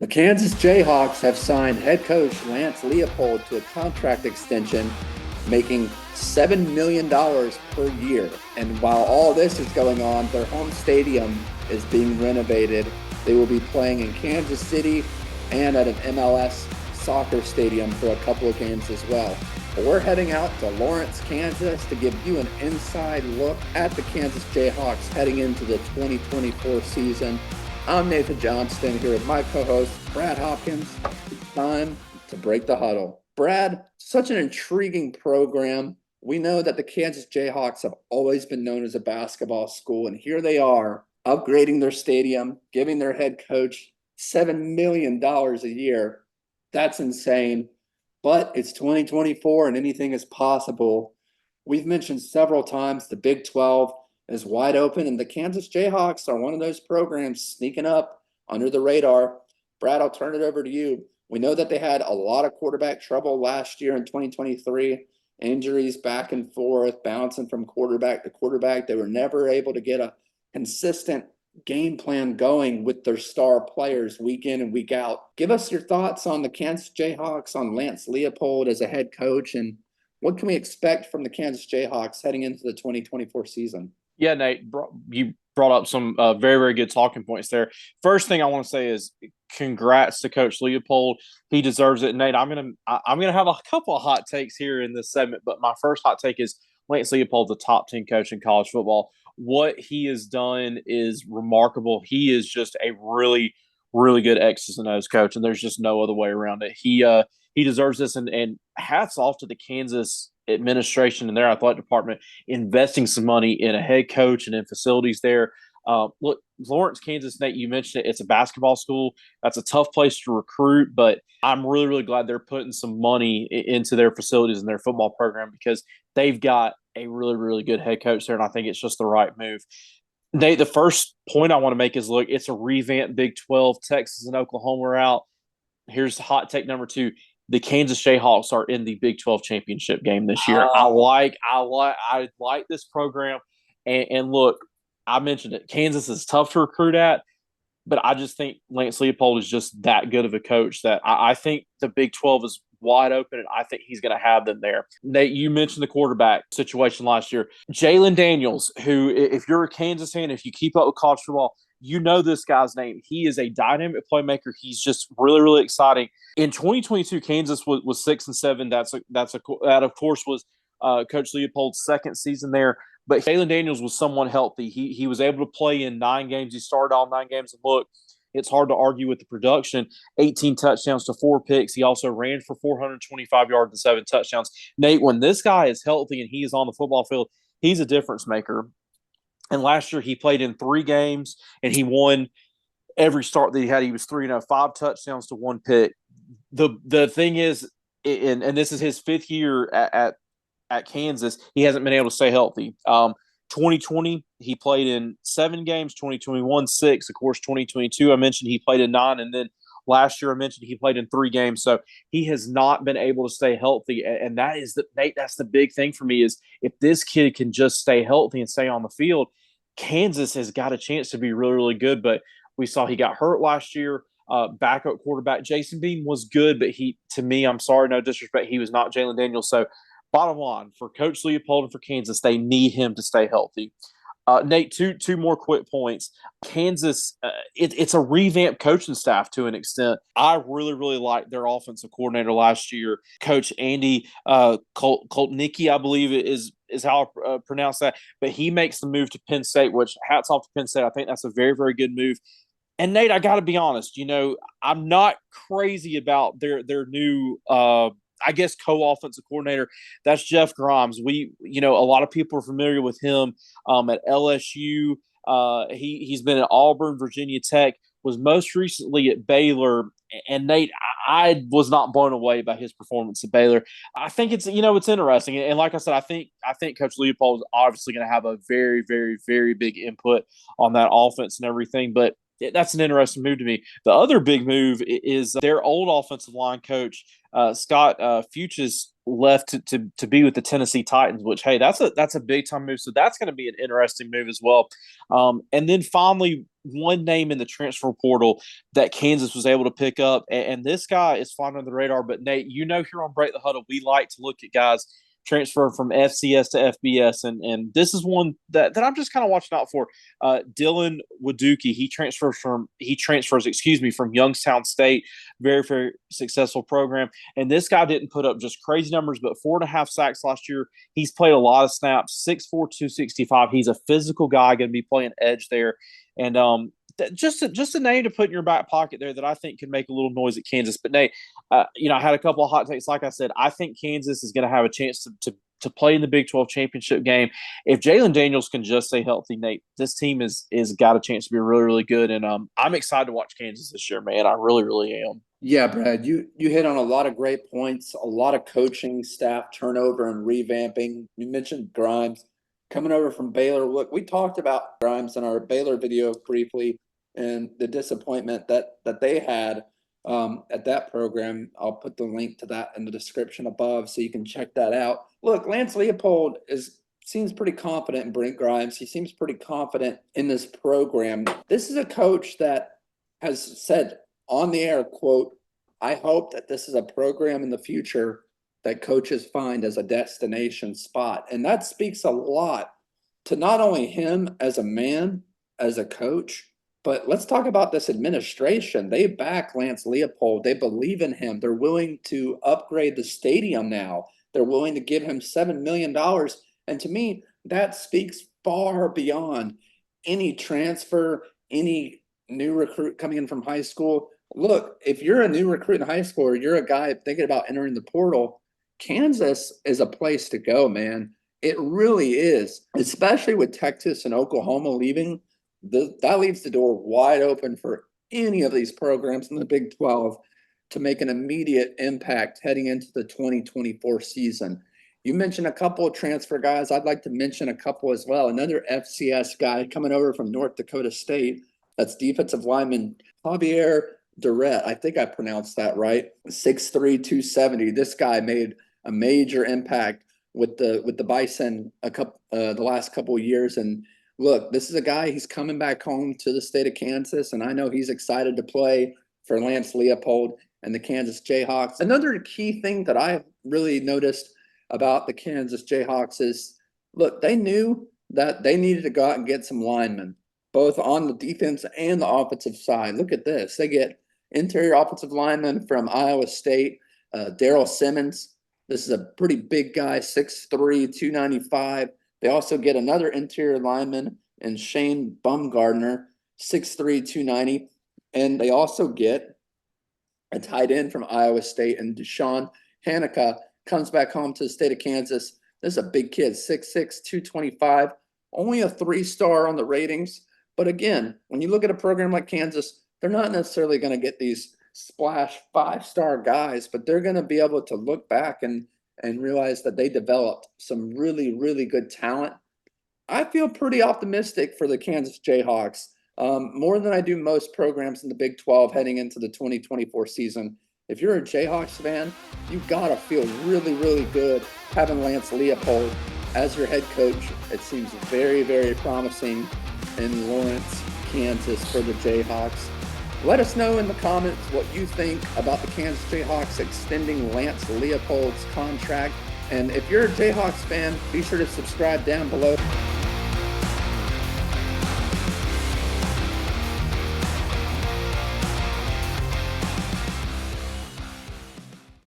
The Kansas Jayhawks have signed head coach Lance Leipold to a contract extension, making $7 million per year. And while all this is going on, their home stadium is being renovated. They will be playing in Kansas City and at an MLS soccer stadium for a couple of games as well. But we're heading out to Lawrence, Kansas to give you an inside look at the Kansas Jayhawks heading into the 2024 season. I'm Nathan Johnston here with my co-host, Brad Hopkins. It's time to break the huddle. Brad, such an intriguing program. We know that the Kansas Jayhawks have always been known as a basketball school, and here they are upgrading their stadium, giving their head coach $7 million a year. That's insane, but it's 2024 and anything is possible. We've mentioned several times the Big 12 is wide open, and the Kansas Jayhawks are one of those programs sneaking up under the radar. Brad, I'll turn it over to you. We know that they had a lot of quarterback trouble last year in 2023, injuries back and forth, bouncing from quarterback to quarterback. They were never able to get a consistent game plan going with their star players week in and week out. Give us your thoughts on the Kansas Jayhawks, on Lance Leipold as a head coach, and what can we expect from the Kansas Jayhawks heading into the 2024 season? Yeah, Nate, you brought up some very, very good talking points there. First thing I want to say is congrats to Coach Leipold. He deserves it. Nate, I'm gonna have a couple of hot takes here in this segment, but my first hot take is Lance Leipold's a top 10 coach in college football. What he has done is remarkable. He is just a really, really good X's and O's coach, and there's just no other way around it. He deserves this, and hats off to the Kansas administration and their athletic department investing some money in a head coach and in facilities there. Look, Lawrence, Kansas, Nate, you mentioned it. It's a basketball school. That's a tough place to recruit, but I'm really, really glad they're putting some money into their facilities and their football program because they've got a really, really good head coach there, and I think it's just the right move. Nate, the first point I want to make is, look, it's a revamped Big 12. Texas and Oklahoma are out. Here's hot take number two. The Kansas Jayhawks are in the Big 12 Championship game this year. I like this program. And look, I mentioned it. Kansas is tough to recruit at, but I just think Lance Leipold is just that good of a coach that I think the Big 12 is wide open, and I think he's going to have them there. Nate, you mentioned the quarterback situation last year. Jaylon Daniels, who, if you're a Kansas fan, if you keep up with college football, you know this guy's name. He is a dynamic playmaker. He's just really, really exciting. In 2022, Kansas was 6-7. That of course was Coach Leipold's second season there. But Jaylon Daniels was somewhat healthy. He was able to play in 9 games. He started all 9 games. And look, it's hard to argue with the production. 18 touchdowns to 4 picks. He also ran for 425 yards and 7 touchdowns. Nate, when this guy is healthy and he is on the football field, he's a difference maker. And last year he played in 3 games and he won every start that he had. He was 3-0, 5 touchdowns to 1 pick. The thing is, and this is his 5th year at Kansas, he hasn't been able to stay healthy. 2020, he played in 7 games. 2021, 6. Of course, 2022, I mentioned he played in 9. And then last year, I mentioned he played in 3 games. So he has not been able to stay healthy. And that is Nate, that's the big thing for me is if this kid can just stay healthy and stay on the field, Kansas has got a chance to be really, really good. But we saw he got hurt last year. Backup quarterback Jason Bean was good, but to me, I'm sorry, no disrespect, he was not Jaylon Daniels. So bottom line, for Coach Leipold and for Kansas, they need him to stay healthy. Nate, two more quick points. Kansas, it's a revamped coaching staff to an extent. I really, really liked their offensive coordinator last year, Coach Andy Koltnicki, I believe is how I pronounce that. But he makes the move to Penn State, which hats off to Penn State. I think that's a very, very good move. And Nate, I got to be honest, I'm not crazy about their new I guess co-offensive coordinator. That's Jeff Grimes. A lot of people are familiar with him at LSU. He's been at Auburn, Virginia Tech, was most recently at Baylor. And Nate, I was not blown away by his performance at Baylor. I think it's interesting. And like I said, I think Coach Leipold is obviously going to have a very, very, very big input on that offense and everything. But that's an interesting move to me. The other big move is their old offensive line coach, Scott Fuchs, left to be with the Tennessee Titans, which, hey, that's a big time move. So that's going to be an interesting move as well. And then finally, one name in the transfer portal that Kansas was able to pick up. And this guy is flying under the radar. But Nate, here on Break the Huddle, we like to look at guys transfer from FCS to FBS. And this is one that I'm just kind of watching out for. Dylan Waduki, he transfers from Youngstown State, very, very successful program. And this guy didn't put up just crazy numbers, but 4.5 sacks last year. He's played a lot of snaps, 6'4", 265. He's a physical guy, going to be playing edge there. And just a name to put in your back pocket there that I think can make a little noise at Kansas. But Nate, I had a couple of hot takes. Like I said, I think Kansas is going to have a chance to play in the Big 12 championship game. If Jaylon Daniels can just stay healthy, Nate, this team is got a chance to be really, really good. And I'm excited to watch Kansas this year, man. I really, really am. Yeah, Brad, you hit on a lot of great points, a lot of coaching staff turnover and revamping. You mentioned Grimes coming over from Baylor. Look, we talked about Grimes in our Baylor video briefly and the disappointment that they had at that program. I'll put the link to that in the description above so you can check that out. Look, Lance Leipold seems pretty confident in Brent Grimes. He seems pretty confident in this program. This is a coach that has said on the air, quote, "I hope that this is a program in the future that coaches find as a destination spot." And that speaks a lot to not only him as a man, as a coach, but let's talk about this administration. They back Lance Leipold. They believe in him. They're willing to upgrade the stadium now. They're willing to give him $7 million. And to me, that speaks far beyond any transfer, any new recruit coming in from high school. Look, if you're a new recruit in high school or you're a guy thinking about entering the portal, Kansas is a place to go, man. It really is, especially with Texas and Oklahoma leaving. That leaves the door wide open for any of these programs in the Big 12 to make an immediate impact heading into the 2024 season. You mentioned a couple of transfer guys. I'd like to mention a couple as well. Another FCS guy coming over from North Dakota State. That's defensive lineman Javier Durrett. I think I pronounced that right. 6'3", 270. This guy made a major impact with the Bison the last couple of years. And look, this is a guy, he's coming back home to the state of Kansas, and I know he's excited to play for Lance Leipold and the Kansas Jayhawks. Another key thing that I really noticed about the Kansas Jayhawks is, look, they knew that they needed to go out and get some linemen, both on the defense and the offensive side. Look at this. They get interior offensive lineman from Iowa State, Daryl Simmons. This is a pretty big guy, 6'3", 295. They also get another interior lineman in Shane Bumgardner, 6'3", 290. And they also get a tight end from Iowa State, and Deshaun Hanukkah comes back home to the state of Kansas. This is a big kid, 6'6", 225, only a 3-star on the ratings. But again, when you look at a program like Kansas, they're not necessarily going to get these splash 5-star guys, but they're going to be able to look back and realize that they developed some really, really good talent. I feel pretty optimistic for the Kansas Jayhawks, more than I do most programs in the Big 12 heading into the 2024 season. If you're a Jayhawks fan, you've got to feel really, really good having Lance Leipold as your head coach. It seems very, very promising in Lawrence, Kansas for the Jayhawks. Let us know in the comments what you think about the Kansas Jayhawks extending Lance Leipold's contract. And if you're a Jayhawks fan, be sure to subscribe down below.